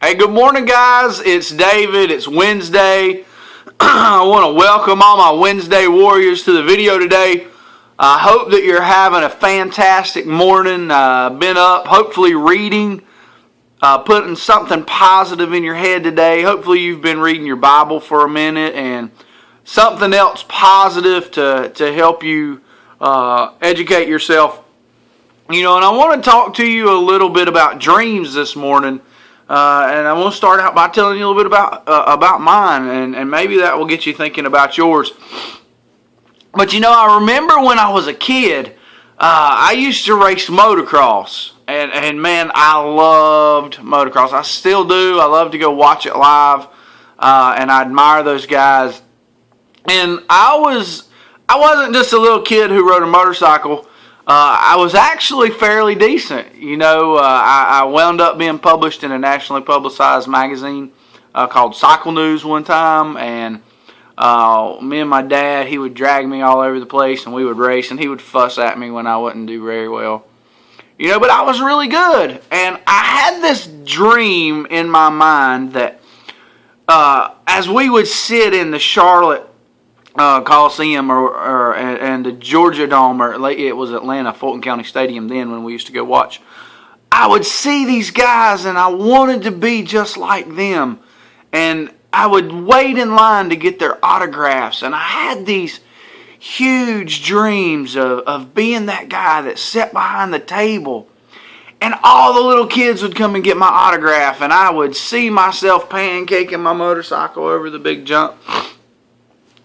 Hey, good morning, guys. It's David. It's Wednesday. I want to welcome all my Wednesday warriors to the video today. I hope that you're having a fantastic morning. Been up, hopefully reading, putting something positive in your head today. Hopefully you've been reading your Bible for a minute and something else positive to help you educate yourself. And I want to talk to you a little bit about dreams this morning. And I want to start out by telling you a little bit about mine, and maybe that will get you thinking about yours. But I remember when I was a kid, I used to race motocross, and man, I loved motocross. I still do. I love to go watch it live, and I admire those guys. And I wasn't just a little kid who rode a motorcycle. I was actually fairly decent. I wound up being published in a nationally publicized magazine called Cycle News one time, and me and my dad, he would drag me all over the place, and we would race, and he would fuss at me when I wouldn't do very well. But I was really good, and I had this dream in my mind that as we would sit in the Charlotte Coliseum and the Georgia Dome, or it was Atlanta, Fulton County Stadium then when we used to go watch, I would see these guys and I wanted to be just like them. And I would wait in line to get their autographs, and I had these huge dreams of being that guy that sat behind the table and all the little kids would come and get my autograph, and I would see myself pancaking my motorcycle over the big jump.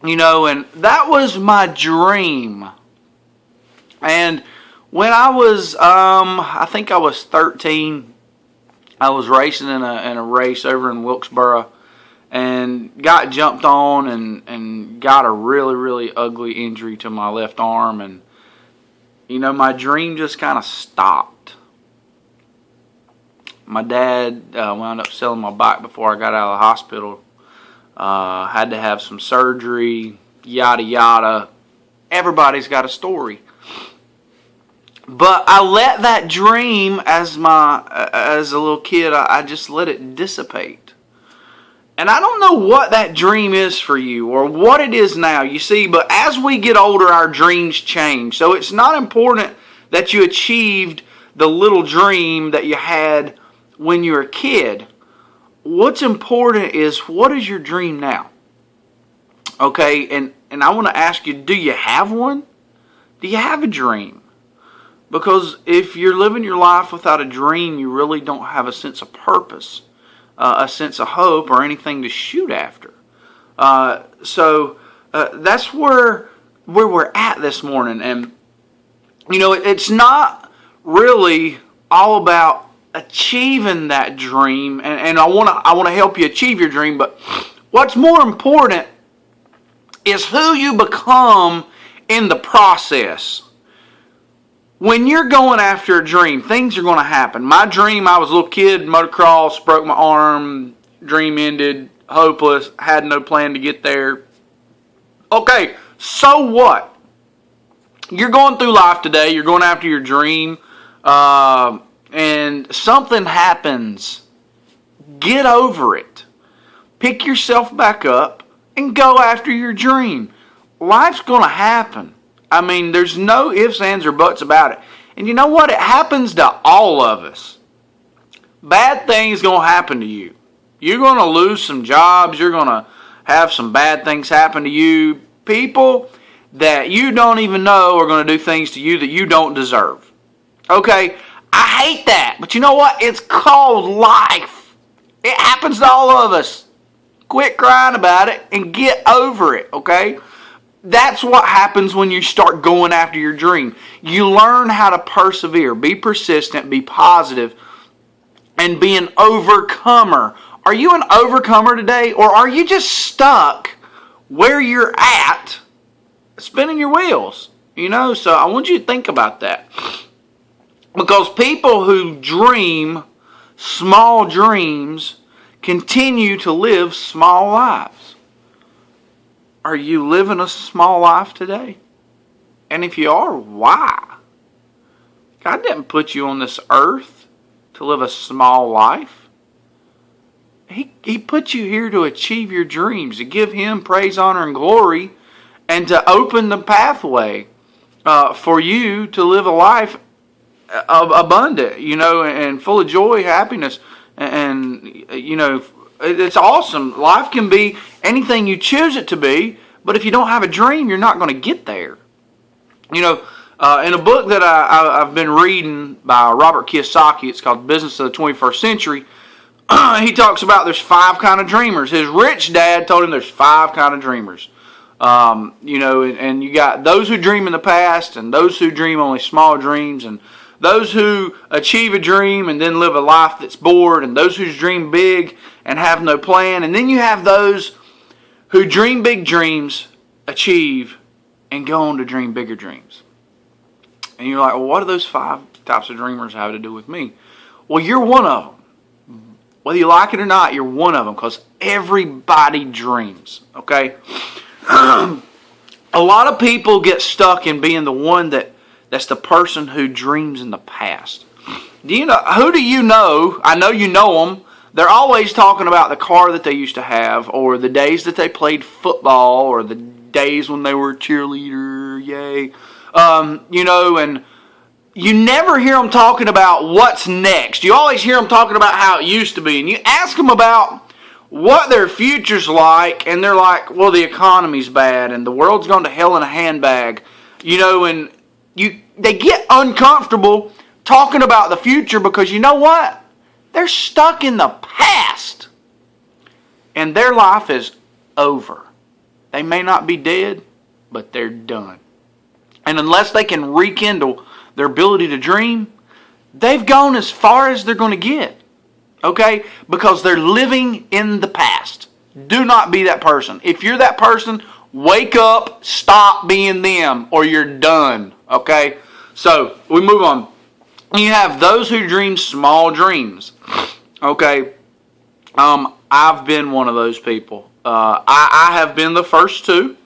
And that was my dream. And when I was, I think I was 13, I was racing in a race over in Wilkesboro and got jumped on and got a really, really ugly injury to my left arm. And, my dream just kind of stopped. My dad wound up selling my bike before I got out of the hospital. Had to have some surgery, yada yada. Everybody's got a story. But I let that dream as a little kid, I just let it dissipate. And I don't know what that dream is for you or what it is now, you see, but as we get older, our dreams change. So it's not important that you achieved the little dream that you had when you were a kid. What's important is, what is your dream now? Okay, and I want to ask you, do you have one? Do you have a dream? Because if you're living your life without a dream, you really don't have a sense of purpose, a sense of hope, or anything to shoot after. So that's where we're at this morning. And, it's not really all about achieving that dream, and I want to help you achieve your dream, but what's more important is who you become in the process. When you're going after a dream, things are going to happen. My dream, I was a little kid, motocross, broke my arm, dream ended, hopeless, had no plan to get there. Okay, so what? You're going through life today, you're going after your dream, and something happens. Get over it. Pick yourself back up and go after your dream. Life's going to happen. There's no ifs, ands, or buts about it. And you know what? It happens to all of us. Bad things going to happen to you. You're going to lose some jobs. You're going to have some bad things happen to you. People that you don't even know are going to do things to you that you don't deserve. Okay? I hate that, but you know what? It's called life. It happens to all of us. Quit crying about it and get over it, okay? That's what happens when you start going after your dream. You learn how to persevere, be persistent, be positive, and be an overcomer. Are you an overcomer today, or are you just stuck where you're at, spinning your wheels? So I want you to think about that. Because people who dream small dreams continue to live small lives. Are you living a small life today? And if you are, why? God didn't put you on this earth to live a small life. He put you here to achieve your dreams, to give Him praise, honor, and glory, and to open the pathway for you to live a life of abundant, and full of joy, happiness, and it's awesome. Life can be anything you choose it to be, but if you don't have a dream, you're not going to get there. In a book that I've been reading by Robert Kiyosaki, it's called Business of the 21st Century. He talks about there's 5 kind of dreamers. His rich dad told him there's 5 kind of dreamers. And you got those who dream in the past, and those who dream only small dreams, and those who achieve a dream and then live a life that's bored, and those who dream big and have no plan. And then you have those who dream big dreams, achieve, and go on to dream bigger dreams. And you're like, well, what do those 5 types of dreamers have to do with me? Well, you're one of them. Whether you like it or not, you're one of them, because everybody dreams, okay? A lot of people get stuck in being the one that's the person who dreams in the past. Who do you know? I know you know them. They're always talking about the car that they used to have, or the days that they played football, or the days when they were a cheerleader, yay. And you never hear them talking about what's next. You always hear them talking about how it used to be. And you ask them about what their future's like, and they're like, well, the economy's bad, and the world's gone to hell in a handbag. And they get uncomfortable talking about the future, because you know what? They're stuck in the past. And their life is over. They may not be dead, but they're done. And unless they can rekindle their ability to dream, they've gone as far as they're going to get. Okay? Because they're living in the past. Do not be that person. If you're that person, wake up, stop being them, or you're done. Okay? So, we move on. You have those who dream small dreams. Okay? I've been one of those people. I have been the first to.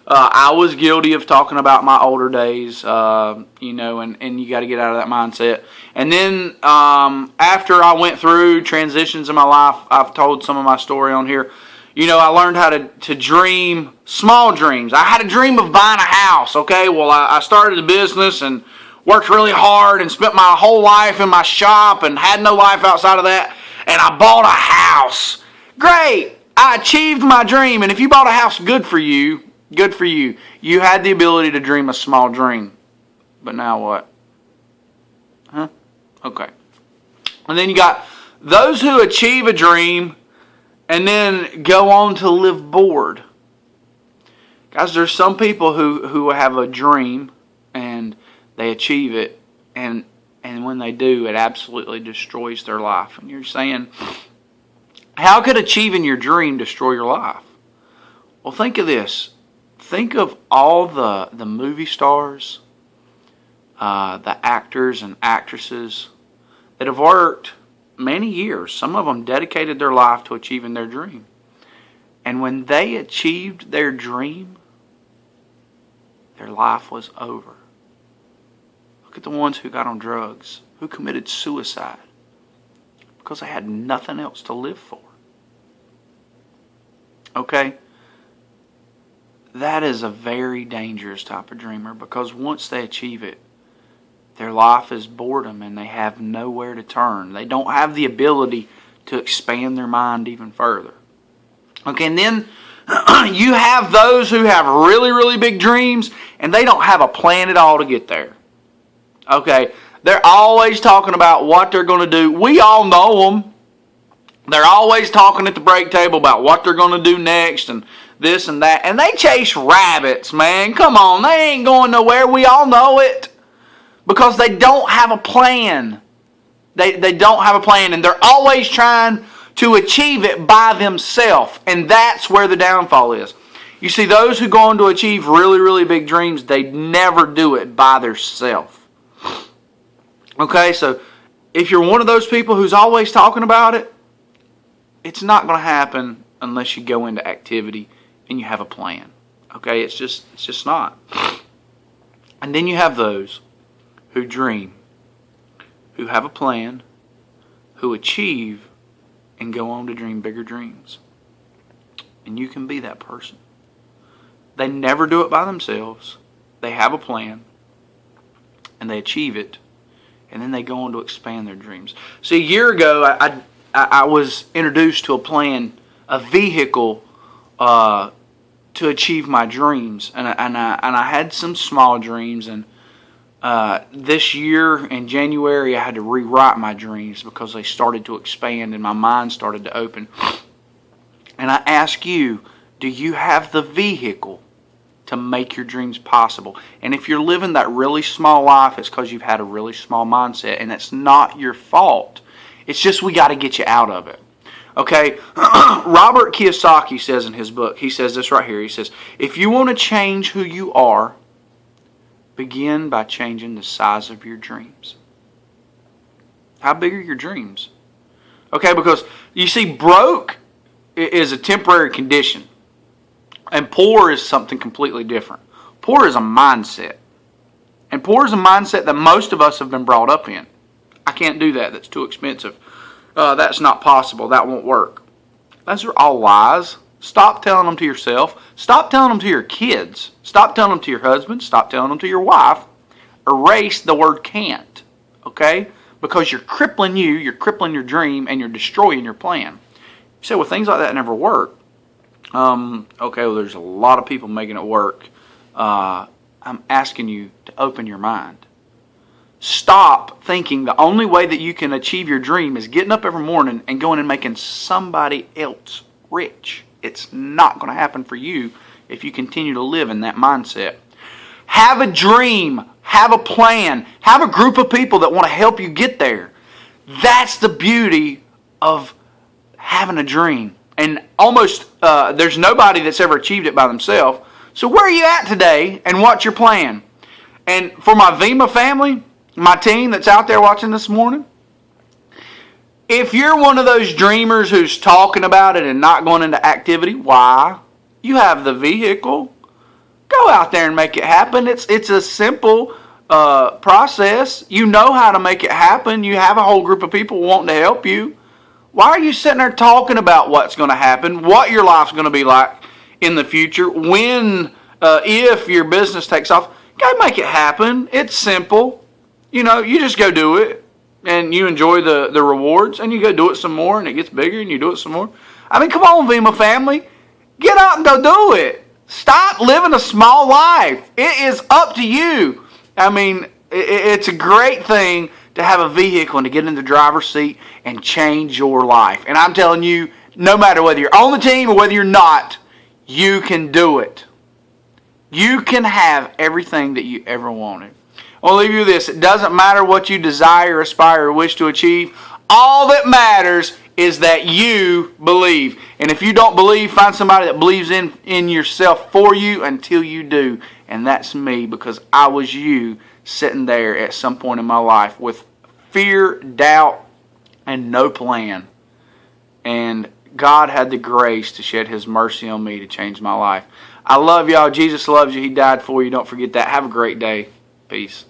I was guilty of talking about my older days, and you got to get out of that mindset. And then after I went through transitions in my life, I've told some of my story on here. I learned how to dream small dreams. I had a dream of buying a house, okay? Well, I started a business and worked really hard and spent my whole life in my shop and had no life outside of that. And I bought a house. Great! I achieved my dream. And if you bought a house, good for you. Good for you. You had the ability to dream a small dream. But now what? Huh? Okay. And then you got those who achieve a dream and then go on to live bored. Guys, there's some people who have a dream and they achieve it, and when they do, it absolutely destroys their life. And you're saying, how could achieving your dream destroy your life? Well, think of this. Think of all the movie stars, the actors and actresses that have worked many years. Some of them dedicated their life to achieving their dream. And when they achieved their dream, their life was over. Look at the ones who got on drugs, who committed suicide, because they had nothing else to live for. Okay? That is a very dangerous type of dreamer, because once they achieve it, their life is boredom and they have nowhere to turn. They don't have the ability to expand their mind even further. Okay, and then you have those who have really, really big dreams and they don't have a plan at all to get there. Okay, they're always talking about what they're going to do. We all know them. They're always talking at the break table about what they're going to do next and this and that. And they chase rabbits, man. Come on, they ain't going nowhere. We all know it. Because they don't have a plan. They don't have a plan, and they're always trying to achieve it by themselves. And that's where the downfall is. You see, those who go on to achieve really, really big dreams, they never do it by themselves. Okay, so if you're one of those people who's always talking about it, it's not going to happen unless you go into activity and you have a plan. Okay, it's just not. And then you have those who dream, who have a plan, who achieve, and go on to dream bigger dreams. And you can be that person. They never do it by themselves. They have a plan, and they achieve it, and then they go on to expand their dreams. See, a year ago, I was introduced to a plan, a vehicle to achieve my dreams, and I had some small dreams, and this year in January I had to rewrite my dreams because they started to expand and my mind started to open. And I ask you, do you have the vehicle to make your dreams possible? And if you're living that really small life, it's because you've had a really small mindset, and it's not your fault. It's just we got to get you out of it. Okay, Robert Kiyosaki says in his book, he says this right here. He says, if you want to change who you are, begin by changing the size of your dreams. How big are your dreams? Okay, because you see, broke is a temporary condition, and poor is something completely different. Poor is a mindset, and poor is a mindset that most of us have been brought up in. I can't do that. That's too expensive. That's not possible. That won't work. Those are all lies. Stop telling them to yourself. Stop telling them to your kids. Stop telling them to your husband. Stop telling them to your wife. Erase the word can't. Okay? Because you're crippling you're crippling your dream, and you're destroying your plan. You say, well, things like that never work. Okay, well, there's a lot of people making it work. I'm asking you to open your mind. Stop thinking the only way that you can achieve your dream is getting up every morning and going and making somebody else rich. It's not going to happen for you if you continue to live in that mindset. Have a dream. Have a plan. Have a group of people that want to help you get there. That's the beauty of having a dream. And almost there's nobody that's ever achieved it by themselves. So where are you at today, and what's your plan? And for my Vima family, my team that's out there watching this morning, if you're one of those dreamers who's talking about it and not going into activity, why? You have the vehicle. Go out there and make it happen. It's a simple process. You know how to make it happen. You have a whole group of people wanting to help you. Why are you sitting there talking about what's going to happen, what your life's going to be like in the future, when, if your business takes off? Go make it happen. It's simple. You know, you just go do it, and you enjoy the rewards, and you go do it some more, and it gets bigger, and you do it some more. I mean, come on, Vima family. Get out and go do it. Stop living a small life. It is up to you. I mean, it's a great thing to have a vehicle and to get in the driver's seat and change your life. And I'm telling you, no matter whether you're on the team or whether you're not, you can do it. You can have everything that you ever wanted. I'll leave you with this. It doesn't matter what you desire, aspire, or wish to achieve. All that matters is that you believe. And if you don't believe, find somebody that believes in yourself for you until you do. And that's me, because I was you sitting there at some point in my life with fear, doubt, and no plan. And God had the grace to shed His mercy on me to change my life. I love y'all. Jesus loves you. He died for you. Don't forget that. Have a great day. Peace.